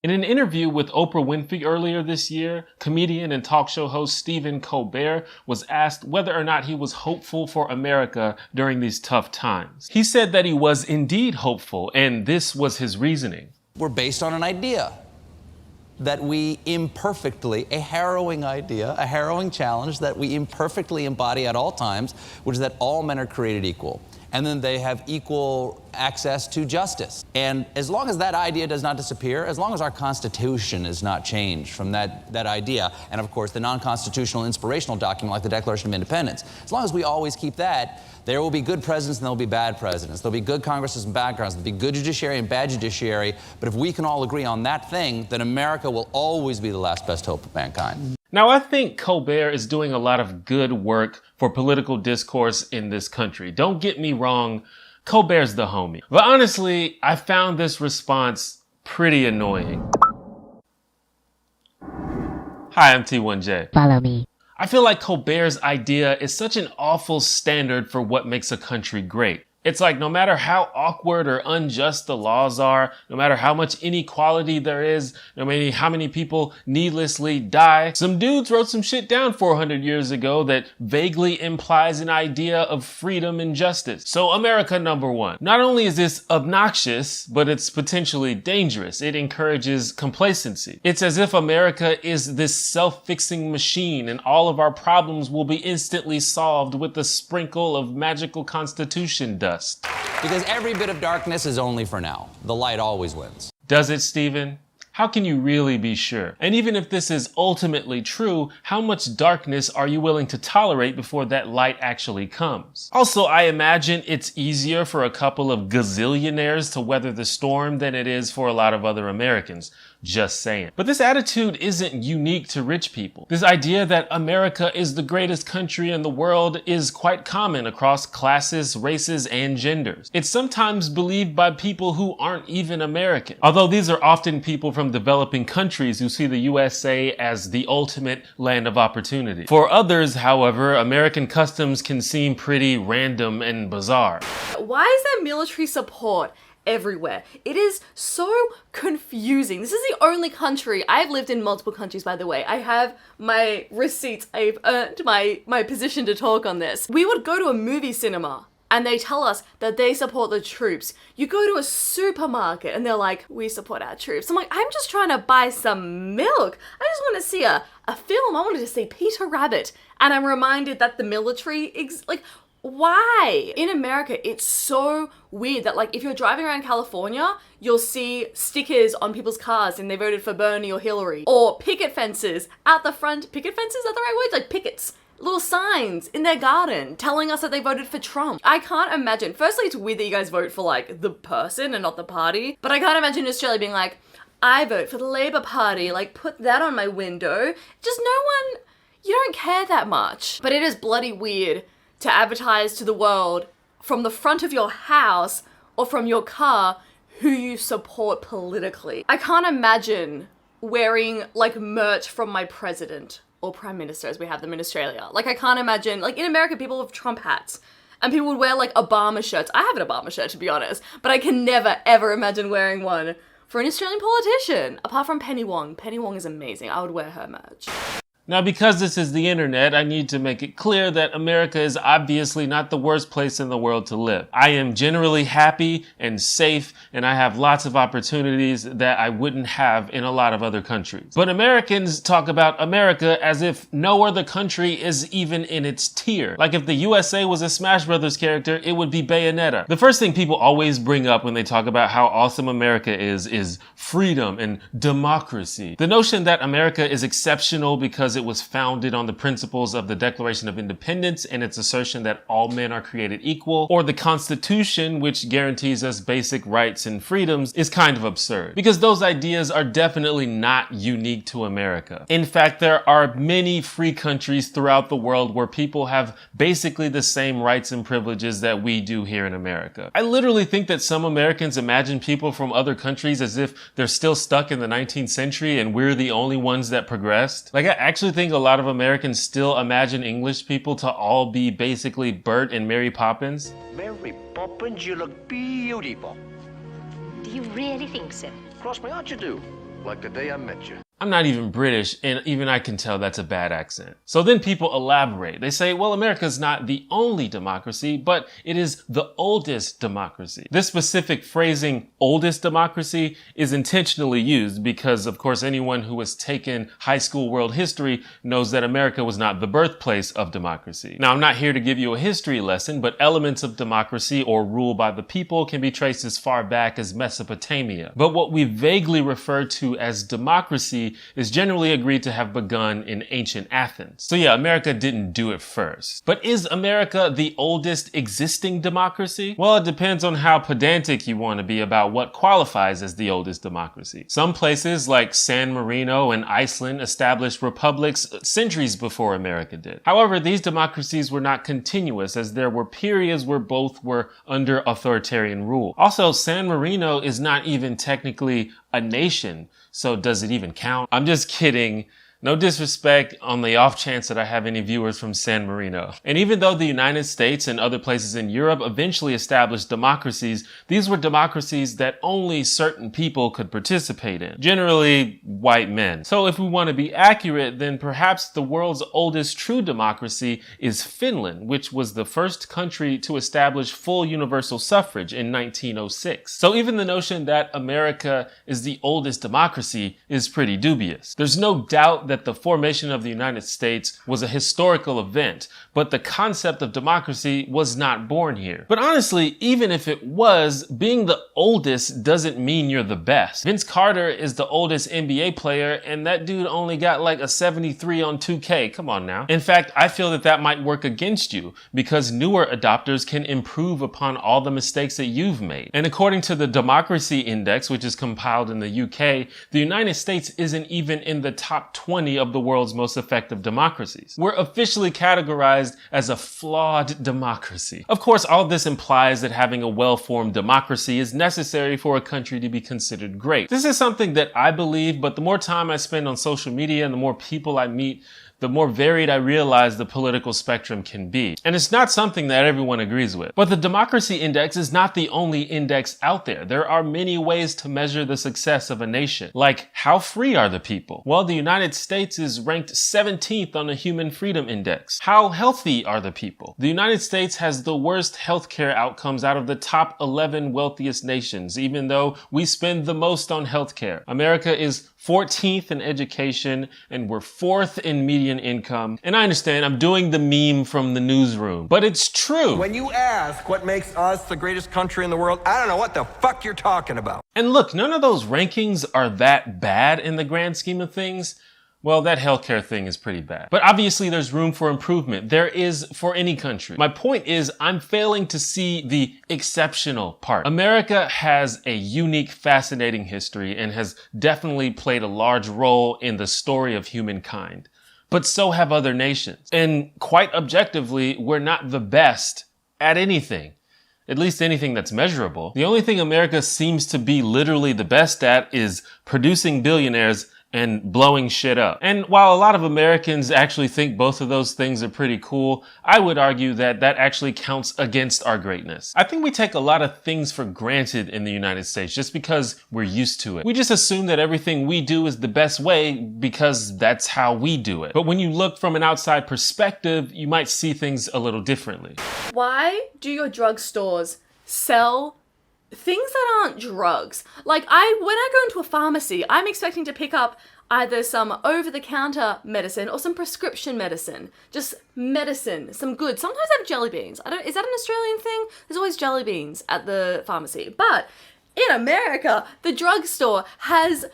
In an interview with Oprah Winfrey earlier this year, comedian and talk show host Stephen Colbert was asked whether or not he was hopeful for America during these tough times. He said that he was indeed hopeful, and this was his reasoning. We're based on an idea that we imperfectly, a harrowing idea, a harrowing challenge that we imperfectly embody at all times, which is that all men are created equal. And then they have equal access to justice. And as long as that idea does not disappear, as long as our Constitution is not changed from that idea, and of course the non-constitutional inspirational document like the Declaration of Independence, as long as we always keep that, there will be good presidents and there will be bad presidents. There'll be good Congresses and bad Congresses. There'll be good judiciary and bad judiciary. But if we can all agree on that thing, then America will always be the last best hope of mankind. Now, I think Colbert is doing a lot of good work for political discourse in this country. Don't get me wrong, Colbert's the homie. But honestly, I found this response pretty annoying. Hi, I'm T1J. Follow me. I feel like Colbert's idea is such an awful standard for what makes a country great. It's like no matter how awkward or unjust the laws are, no matter how much inequality there is, no matter how many people needlessly die, some dudes wrote some shit down 400 years ago that vaguely implies an idea of freedom and justice. So America number one. Not only is this obnoxious, but it's potentially dangerous. It encourages complacency. It's as if America is this self-fixing machine and all of our problems will be instantly solved with a sprinkle of magical constitution dust. Because every bit of darkness is only for now. The light always wins. Does it, Stephen? How can you really be sure? And even if this is ultimately true, how much darkness are you willing to tolerate before that light actually comes? Also, I imagine it's easier for a couple of gazillionaires to weather the storm than it is for a lot of other Americans. Just saying. But this attitude isn't unique to rich people. This idea that America is the greatest country in the world is quite common across classes, races, and genders. It's sometimes believed by people who aren't even American. Although these are often people from developing countries who see the USA as the ultimate land of opportunity. For others, however, American customs can seem pretty random and bizarre. Why is there military support everywhere? It is so confusing. This is the only country, I've lived in multiple countries by the way, I have my receipts, I've earned my position to talk on this. We would go to a movie cinema and they tell us that they support the troops. You go to a supermarket and they're like, we support our troops. I'm like, I'm just trying to buy some milk. I just want to see a film. I wanted to see Peter Rabbit. And I'm reminded that the military, why? In America, it's so weird that like if you're driving around California, you'll see stickers on people's cars and they voted for Bernie or Hillary. Or picket fences out the front. Picket fences, is that the right word? Like pickets. Little signs in their garden telling us that they voted for Trump. I can't imagine. Firstly, it's weird that you guys vote for like the person and not the party. But I can't imagine Australia being like, I vote for the Labour Party. Like put that on my window. Just no one, you don't care that much. But it is bloody weird to advertise to the world from the front of your house or from your car who you support politically. I can't imagine wearing like merch from my president or prime minister as we have them in Australia. Like I can't imagine, like in America people have Trump hats and people would wear like Obama shirts. I have an Obama shirt to be honest, but I can never ever imagine wearing one for an Australian politician apart from Penny Wong. Penny Wong is amazing. I would wear her merch. Now, because this is the internet, I need to make it clear that America is obviously not the worst place in the world to live. I am generally happy and safe, and I have lots of opportunities that I wouldn't have in a lot of other countries. But Americans talk about America as if no other country is even in its tier. Like if the USA was a Smash Brothers character, it would be Bayonetta. The first thing people always bring up when they talk about how awesome America is freedom and democracy. The notion that America is exceptional because it was founded on the principles of the Declaration of Independence and its assertion that all men are created equal, or the Constitution, which guarantees us basic rights and freedoms, is kind of absurd. Because those ideas are definitely not unique to America. In fact, there are many free countries throughout the world where people have basically the same rights and privileges that we do here in America. I literally think that some Americans imagine people from other countries as if they're still stuck in the 19th century and we're the only ones that progressed. Like I actually think a lot of Americans still imagine English people to all be basically Bert and Mary Poppins. Mary Poppins, you look beautiful. Do you really think so? Cross my heart you do. like the day I met you. I'm not even British, and even I can tell that's a bad accent. So then people elaborate. They say, well, America's not the only democracy, but it is the oldest democracy. This specific phrasing, oldest democracy, is intentionally used because, of course, anyone who has taken high school world history knows that America was not the birthplace of democracy. Now, I'm not here to give you a history lesson, but elements of democracy or rule by the people can be traced as far back as Mesopotamia. But what we vaguely refer to as democracy is generally agreed to have begun in ancient Athens. So yeah, America didn't do it first. But is America the oldest existing democracy? Well, it depends on how pedantic you want to be about what qualifies as the oldest democracy. Some places like San Marino and Iceland established republics centuries before America did. However, these democracies were not continuous, as there were periods where both were under authoritarian rule. Also, San Marino is not even technically a nation, so does it even count? I'm just kidding. No disrespect on the off chance that I have any viewers from San Marino. And even though the United States and other places in Europe eventually established democracies, these were democracies that only certain people could participate in. Generally, white men. So if we want to be accurate, then perhaps the world's oldest true democracy is Finland, which was the first country to establish full universal suffrage in 1906. So even the notion that America is the oldest democracy is pretty dubious. There's no doubt that the formation of the United States was a historical event, but the concept of democracy was not born here. But honestly, even if it was, being the oldest doesn't mean you're the best. Vince Carter is the oldest NBA player, and that dude only got like a 73 on 2K. Come on now. In fact, I feel that that might work against you, because newer adopters can improve upon all the mistakes that you've made. And according to the Democracy Index, which is compiled in the UK, the United States isn't even in the top 20 of the world's most effective democracies. We're officially categorized as a flawed democracy. Of course, all this implies that having a well-formed democracy is necessary for a country to be considered great. This is something that I believe, but the more time I spend on social media and the more people I meet, the more varied I realize the political spectrum can be. And it's not something that everyone agrees with. But the Democracy Index is not the only index out there. There are many ways to measure the success of a nation. Like, how free are the people? Well, the United States is ranked 17th on the Human Freedom Index. How healthy are the people? The United States has the worst healthcare outcomes out of the top 11 wealthiest nations, even though we spend the most on healthcare. America is 14th in education, and we're 4th in median income. And I understand I'm doing the meme from the newsroom, but it's true. When you ask what makes us the greatest country in the world, I don't know what the fuck you're talking about. And look, none of those rankings are that bad in the grand scheme of things. Well, that healthcare thing is pretty bad. But obviously there's room for improvement. There is for any country. My point is, I'm failing to see the exceptional part. America has a unique, fascinating history and has definitely played a large role in the story of humankind. But so have other nations. And quite objectively, we're not the best at anything. At least anything that's measurable. The only thing America seems to be literally the best at is producing billionaires and blowing shit up. And while a lot of Americans actually think both of those things are pretty cool, I would argue that that actually counts against our greatness. I think we take a lot of things for granted in the United States just because we're used to it. We just assume that everything we do is the best way because that's how we do it. But when you look from an outside perspective, you might see things a little differently. Why do your drugstores sell things that aren't drugs? Like, when I go into a pharmacy, I'm expecting to pick up either some over-the-counter medicine or some prescription medicine. Just medicine, some good. Sometimes I have jelly beans. Is that an Australian thing? There's always jelly beans at the pharmacy. But in America, the drugstore has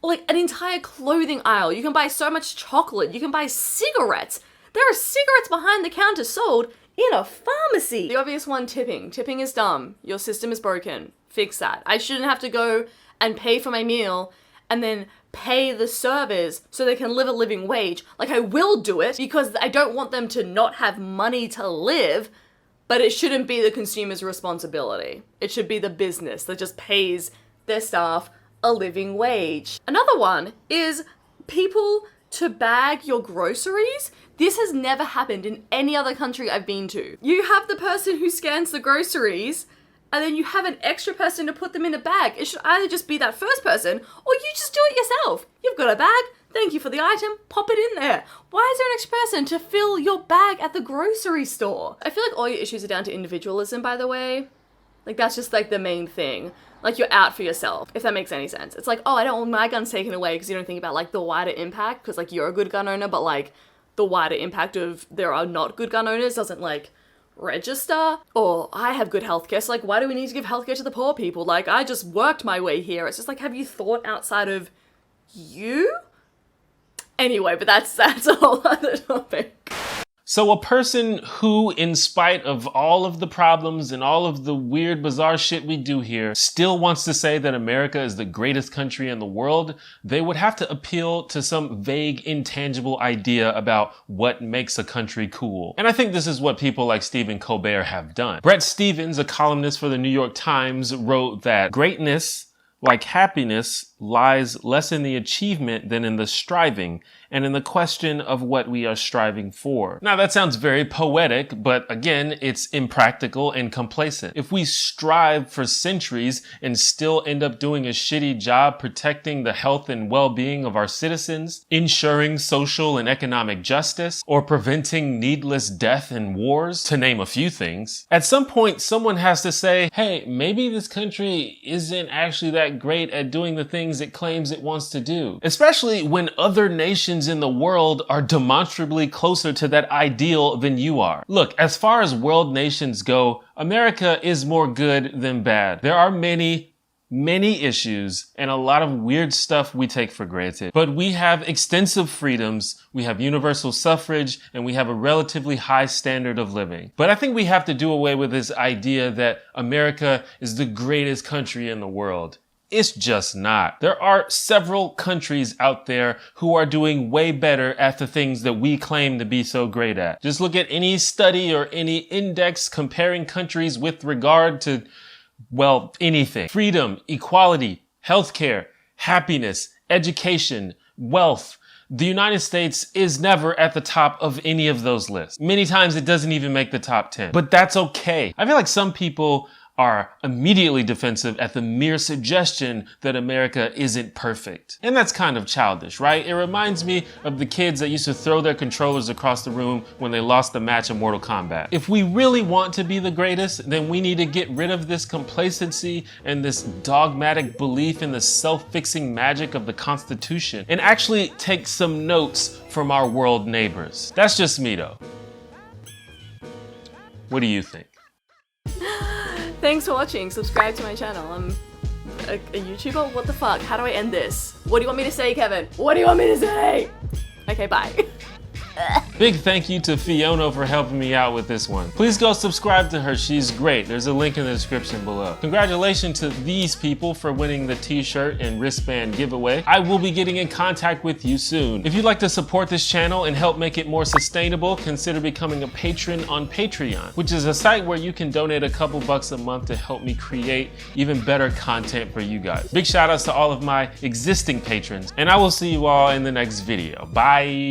like an entire clothing aisle. You can buy so much chocolate. You can buy cigarettes. There are cigarettes behind the counter sold in a pharmacy. The obvious one, tipping. Tipping is dumb. Your system is broken. Fix that. I shouldn't have to go and pay for my meal and then pay the servers so they can live a living wage. Like, I will do it because I don't want them to not have money to live, but it shouldn't be the consumer's responsibility. It should be the business that just pays their staff a living wage. Another one is people to bag your groceries. This has never happened in any other country I've been to. You have the person who scans the groceries and then you have an extra person to put them in a bag. It should either just be that first person, or you just do it yourself. You've got a bag, thank you for the item, pop it in there. Why is there an extra person to fill your bag at the grocery store? I feel like all your issues are down to individualism, by the way. Like, that's just like the main thing. Like, you're out for yourself, if that makes any sense. It's like, oh, I don't want my guns taken away, because you don't think about like the wider impact, because like you're a good gun owner, but like the wider impact of there are not good gun owners doesn't like register. Or I have good healthcare, so like why do we need to give healthcare to the poor people? Like, I just worked my way here. It's just like, have you thought outside of you? Anyway, but that's a whole other topic. So a person who, in spite of all of the problems and all of the weird, bizarre shit we do here, still wants to say that America is the greatest country in the world, they would have to appeal to some vague, intangible idea about what makes a country cool. And I think this is what people like Stephen Colbert have done. Bret Stephens, a columnist for the New York Times, wrote that greatness, like happiness, lies less in the achievement than in the striving, and in the question of what we are striving for. Now that sounds very poetic, but again, it's impractical and complacent. If we strive for centuries and still end up doing a shitty job protecting the health and well-being of our citizens, ensuring social and economic justice, or preventing needless death and wars, to name a few things, at some point someone has to say, hey, maybe this country isn't actually that great at doing the things it claims it wants to do. Especially when other nations in the world are demonstrably closer to that ideal than you are. Look, as far as world nations go, America is more good than bad. There are many issues and a lot of weird stuff we take for granted. But we have extensive freedoms, we have universal suffrage, and we have a relatively high standard of living. But I think we have to do away with this idea that America is the greatest country in the world. It's just not. There are several countries out there who are doing way better at the things that we claim to be so great at. Just look at any study or any index comparing countries with regard to, well, anything. Freedom, equality, healthcare, happiness, education, wealth. The United States is never at the top of any of those lists. Many times it doesn't even make the top 10. But that's okay. I feel like some people are immediately defensive at the mere suggestion that America isn't perfect. And that's kind of childish, right? It reminds me of the kids that used to throw their controllers across the room when they lost the match in Mortal Kombat. If we really want to be the greatest, then we need to get rid of this complacency and this dogmatic belief in the self-fixing magic of the Constitution and actually take some notes from our world neighbors. That's just me though. What do you think? Thanks for watching. Subscribe to my channel. I'm a YouTuber? What the fuck? How do I end this? What do you want me to say, Kevin? What do you want me to say? Okay, bye. Big thank you to Fiona for helping me out with this one. Please go subscribe to her, she's great. There's a link in the description below. Congratulations to these people for winning the t-shirt and wristband giveaway. I will be getting in contact with you soon. If you'd like to support this channel and help make it more sustainable, consider becoming a patron on Patreon, which is a site where you can donate a couple bucks a month to help me create even better content for you guys. Big shout outs to all of my existing patrons, and I will see you all in the next video. Bye.